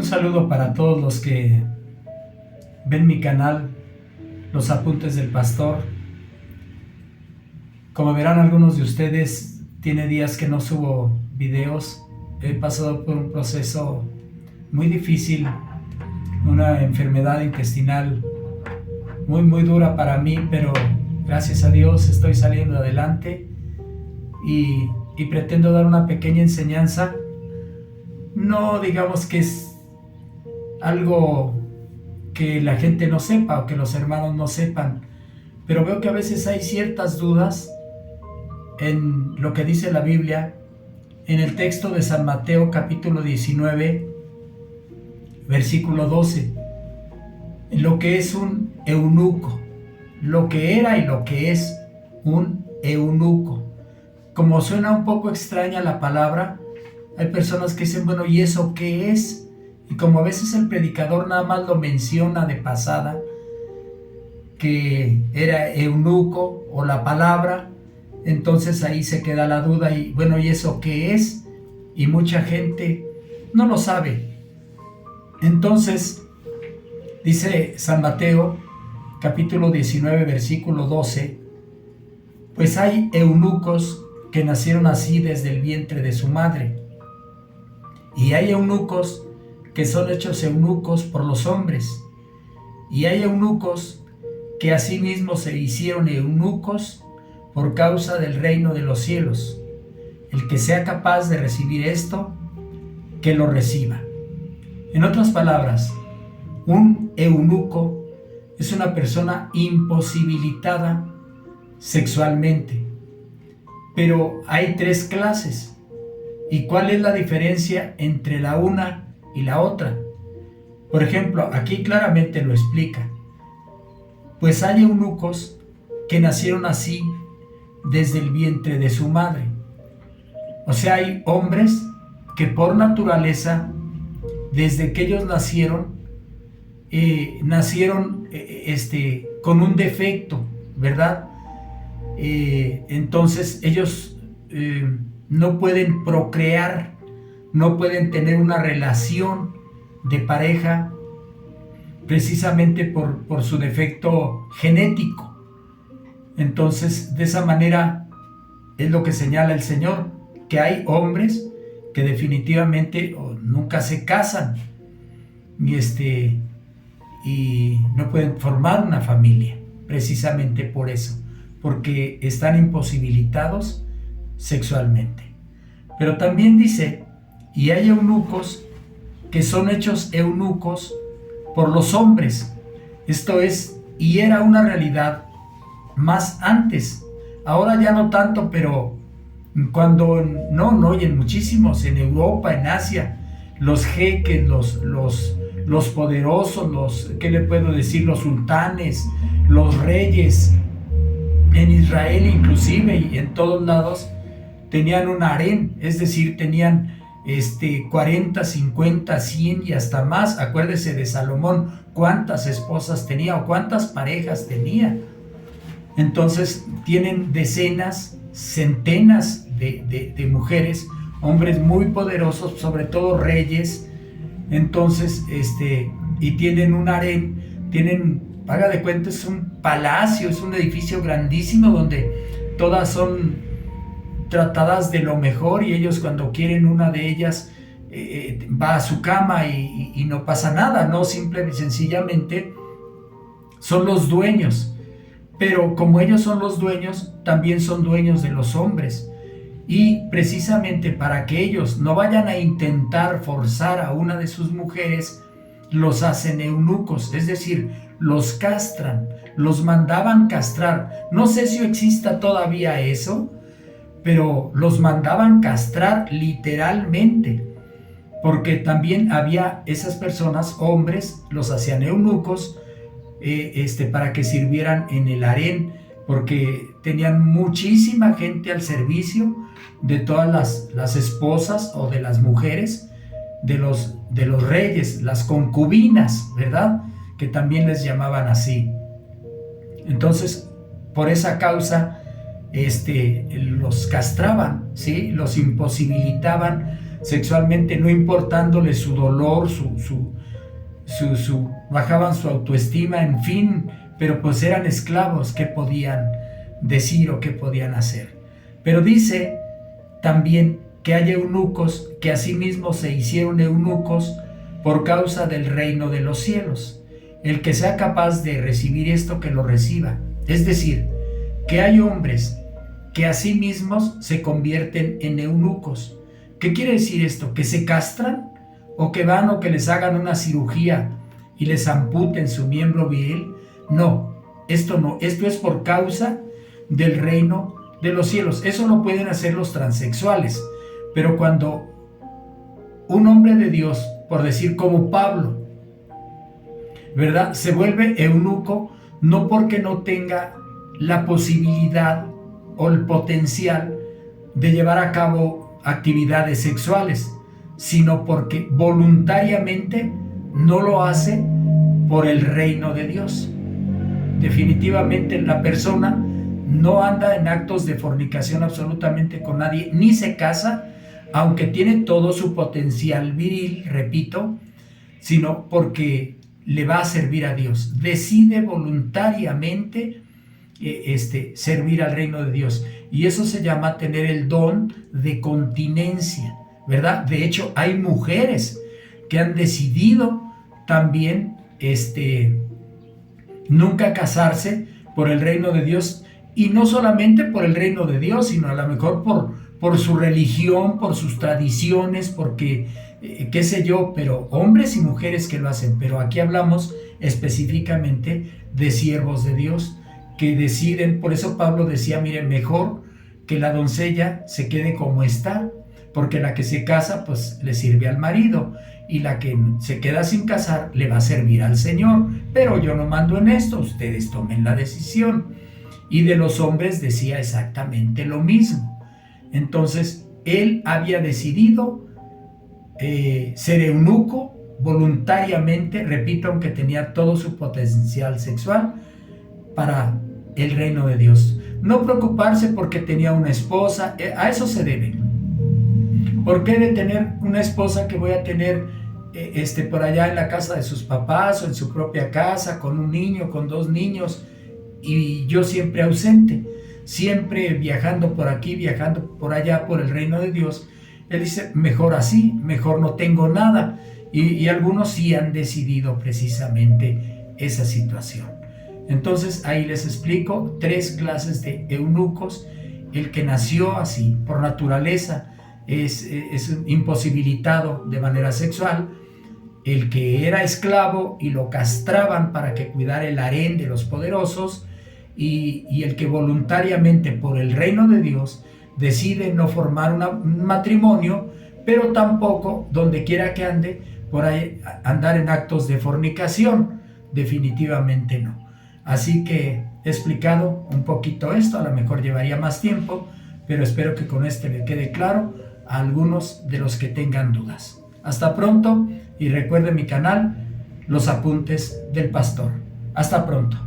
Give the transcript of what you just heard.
Un saludo para todos los que ven mi canal, Los Apuntes del Pastor. Como verán algunos de ustedes, tiene días que no subo videos. He pasado por un proceso muy difícil, una enfermedad intestinal muy dura para mí, pero gracias a Dios estoy saliendo adelante y pretendo dar una pequeña enseñanza. No digamos que es algo que la gente no sepa o que los hermanos no sepan, pero veo que a veces hay ciertas dudas en lo que dice la Biblia, en el texto de San Mateo capítulo 19, versículo 12, en lo que es un eunuco, lo que era y lo que es un eunuco. Como suena un poco extraña la palabra, hay personas que dicen, bueno, ¿y eso qué es? Y como a veces el predicador nada más lo menciona de pasada, que era eunuco o la palabra, entonces ahí se queda la duda y bueno, ¿y eso qué es? Y mucha gente no lo sabe. Entonces, dice San Mateo, capítulo 19, versículo 12, pues hay eunucos que nacieron así desde el vientre de su madre, y hay eunucos que son hechos eunucos por los hombres, y hay eunucos que asimismo se hicieron eunucos por causa del reino de los cielos. El que sea capaz de recibir esto, que lo reciba. En otras palabras, un eunuco es una persona imposibilitada sexualmente, pero hay tres clases. ¿Y cuál es la diferencia entre la una y la otra? Por ejemplo, aquí claramente lo explica. Pues hay eunucos que nacieron así desde el vientre de su madre. O sea, hay hombres que por naturaleza, desde que ellos nacieron con un defecto, ¿verdad? Entonces ellos no pueden procrear, no pueden tener una relación de pareja precisamente por su defecto genético. Entonces, de esa manera es lo que señala el Señor, que hay hombres que definitivamente nunca se casan y no pueden formar una familia, precisamente por eso, porque están imposibilitados sexualmente. Pero también dice, y hay eunucos que son hechos eunucos por los hombres. Esto es, y era una realidad más antes. Ahora ya no tanto, pero cuando y en muchísimos, en Europa, en Asia, los jeques, los poderosos, ¿qué le puedo decir? Los sultanes, los reyes, en Israel inclusive y en todos lados, tenían un harén, es decir, tenían 40, 50, 100 y hasta más. Acuérdese de Salomón, cuántas esposas tenía o cuántas parejas tenía. Entonces tienen decenas, centenas de mujeres, hombres muy poderosos, sobre todo reyes. Entonces, y tienen un harén, haga de cuenta, es un palacio, es un edificio grandísimo donde todas son tratadas de lo mejor, y ellos cuando quieren una de ellas va a su cama y no pasa nada, no, simple y sencillamente son los dueños. Pero como ellos son los dueños, también son dueños de los hombres, y precisamente para que ellos no vayan a intentar forzar a una de sus mujeres, los hacen eunucos, es decir, los castran, los mandaban castrar. No sé si exista todavía eso, pero los mandaban castrar literalmente, porque también había esas personas, hombres, los hacían eunucos para que sirvieran en el harén, porque tenían muchísima gente al servicio de todas las esposas o de las mujeres de los reyes, las concubinas, ¿verdad? Que también les llamaban así. Entonces, por esa causa, los castraban, ¿sí? Los imposibilitaban sexualmente, no importándole su dolor, bajaban su autoestima, en fin, pero pues eran esclavos. ¿Qué podían decir o qué podían hacer? Pero dice también que hay eunucos que asimismo se hicieron eunucos por causa del reino de los cielos. El que sea capaz de recibir esto, que lo reciba. Es decir, que hay hombres que a sí mismos se convierten en eunucos. ¿Qué quiere decir esto? ¿Que se castran? ¿O que van o que les hagan una cirugía y les amputen su miembro viril? No, esto es por causa del reino de los cielos. Eso lo pueden hacer los transexuales, pero cuando un hombre de Dios, por decir como Pablo, ¿verdad?, se vuelve eunuco, no porque no tenga la posibilidad o el potencial de llevar a cabo actividades sexuales, sino porque voluntariamente no lo hace por el reino de Dios. Definitivamente la persona no anda en actos de fornicación absolutamente con nadie, ni se casa, aunque tiene todo su potencial viril, repito, sino porque le va a servir a Dios. Decide voluntariamente servir al reino de Dios. Y eso se llama tener el don de continencia, ¿verdad? De hecho, hay mujeres que han decidido también nunca casarse por el reino de Dios, y no solamente por el reino de Dios, sino a lo mejor por su religión, por sus tradiciones, porque qué sé yo, pero hombres y mujeres que lo hacen. Pero aquí hablamos específicamente de siervos de Dios que deciden. Por eso Pablo decía, mire, mejor que la doncella se quede como está, porque la que se casa pues le sirve al marido, y la que se queda sin casar le va a servir al Señor. Pero yo no mando en esto, ustedes tomen la decisión. Y de los hombres decía exactamente lo mismo. Entonces él había decidido ser eunuco voluntariamente, repito, aunque tenía todo su potencial sexual, para el reino de Dios. No preocuparse porque tenía una esposa, a eso se debe. ¿Por qué de tener una esposa que voy a tener por allá en la casa de sus papás o en su propia casa, con un niño, con dos niños, y yo siempre ausente, siempre viajando por aquí, viajando por allá, por el reino de Dios? Él dice, mejor así, mejor no tengo nada. Y algunos sí han decidido precisamente esa situación. Entonces ahí les explico 3 clases de eunucos. El que nació así, por naturaleza, es imposibilitado de manera sexual. El que era esclavo y lo castraban para que cuidara el harén de los poderosos. Y el que voluntariamente, por el reino de Dios, decide no formar un matrimonio, pero tampoco, donde quiera que ande, por ahí andar en actos de fornicación. Definitivamente no. Así que he explicado un poquito esto, a lo mejor llevaría más tiempo, pero espero que con le quede claro a algunos de los que tengan dudas. Hasta pronto, y recuerde mi canal, Los Apuntes del Pastor. Hasta pronto.